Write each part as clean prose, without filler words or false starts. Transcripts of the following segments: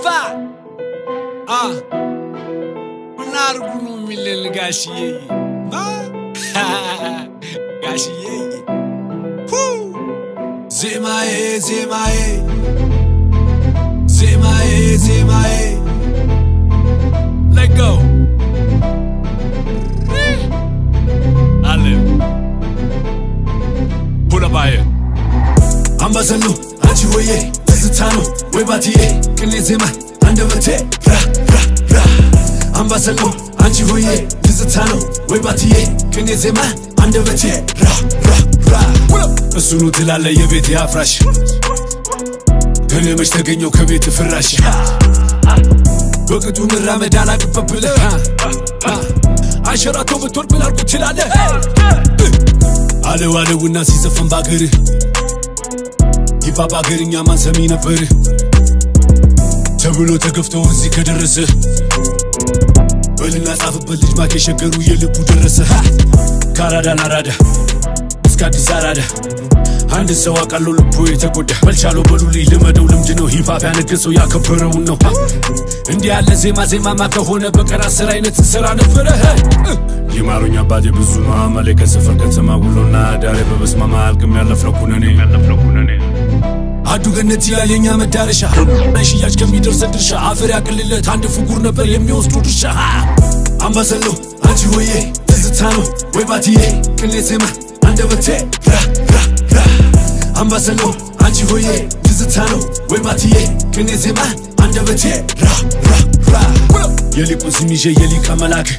Five. Nargunu millen gashiye. Gashiye. Zemae, Zemae. Zemae, Zemae. Let go. Pull up by it. Ambassador, Anchiwoye, Tano, Webatiye, Kinezema, Andavate, Ra. Ambassador, Anchiwoye, Tano, Webatiye, Kinezema, Andavate, Ra. Sunu tilale yebeti afrash. Gene meshtagenyo kebeti firash. Waqtu miramed ala gubabile. Asharato betol bilarku tilale. Ale wuna sizafan bagiri. Baba gerinya man semi ነበር ተብሎ ተገፍቶ እዚህ ከደረሰ በልና ጻፍበት ልጅ ማከ ሸገሩ የልቡ ደረሰ ካራዳ ናራዳ እስከ አዲስ አራዳ አንድ ሰው አቃሎ ልቡ የተጎዳ መልቻሎ በሉልኝ ልመደው ልምድ ነው ሂፓፕ ያነገሰው ያከበረው ነው እንዲህ ያለ ዜማ ማከሆነ በቀራ ስራ አይነት ስራ ነበር ይማሩኛ ባዴ ብዙ ነው አመለ ከሰፈር ከተማ ውሎና ዳሬ በበስማማ አልቅም ያለፍነው ኩነኔ አዱ ገነት ይላል የኛ መዳረሻ ሽያጭ ከሚደርስ ድርሻ አፈር ያቅልለት አንድ ፍጉር ነበር የሚወስዱ ድርሻ አምባሰሎ አንቺ ሆዬ ትዝታ ነው ወይ ባቲዬ ቅኔዜማ አንደበቴ ራ አምባሰሎ አንቺ ሆዬ ትዝታ ነው ወይ ባቲዬ ቅኔዜማ አንደበቴ ራ የሊቁን ስም ይዤ የሊቀ መላክ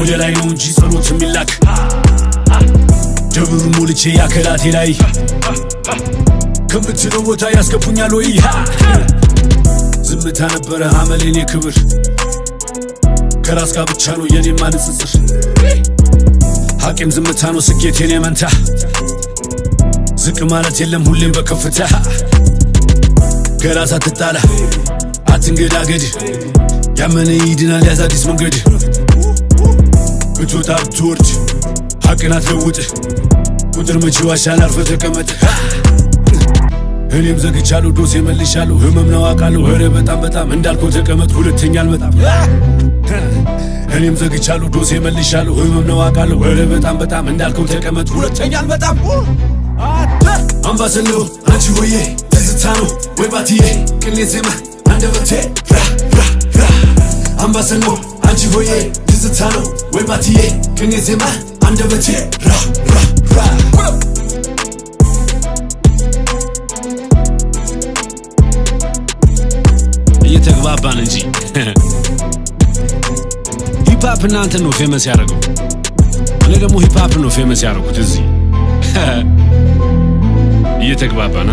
ወደ ላይ ነው እንጂ ጸሎት የሚላክ ደብሩ ሞልቼ ያከላቴ ላይ ከምትለው ቦታ ያስገቡኛል ወይ ዝምታ ነበረ አመሌኔ ክብር ከራስ ጋር ብቻ ነው የኔ ማንጽጽር ሐቂም ዝምታ ነው ስኬቴን የመንታ ዝቅ ማለት የለም ሁሌም በከፍታ ከራስ አትጣላ አትንገዳገድ ያመነ ይድናል ያዝ አዲስ መንገድ ብትወጣ ብትወርድ ሐቅን አትለውጥ ቁጥር መቼ ዋሻል አርፈ ተቀመጥ እኔም ዘግቻለሁ ዶሴ መልሻለሁ ህመም ነው አውቃለሁ ኧረ በጣም እንዳልከው ተቀመጥ ሁለተኛ አልመጣም እኔም ዘግቻለሁ ዶሴ መልሻለሁ ህመም ነው አውቃለሁ ኧረ በጣም እንዳልከው ተቀመጥ ሁለተኛ አልመጣም አምባሰሎ አንቺ ሆዬ ትዝታ ነው ወይ ባቲዬ ቅኔዜማ አንደበቴ ራ አምባሰሎ አንቺ ሆዬ ትዝታ ነው ወይ ባቲዬ ቅኔዜማ አንደበቴ ራ እየተግባባን እንጂ ሂፓፕ እናንተ ነው ፌመስ ያደረገው እኔ ደግሞ ሂፓፕ ነው ፌመስ ያደረኩት እዚህ እየተግባባን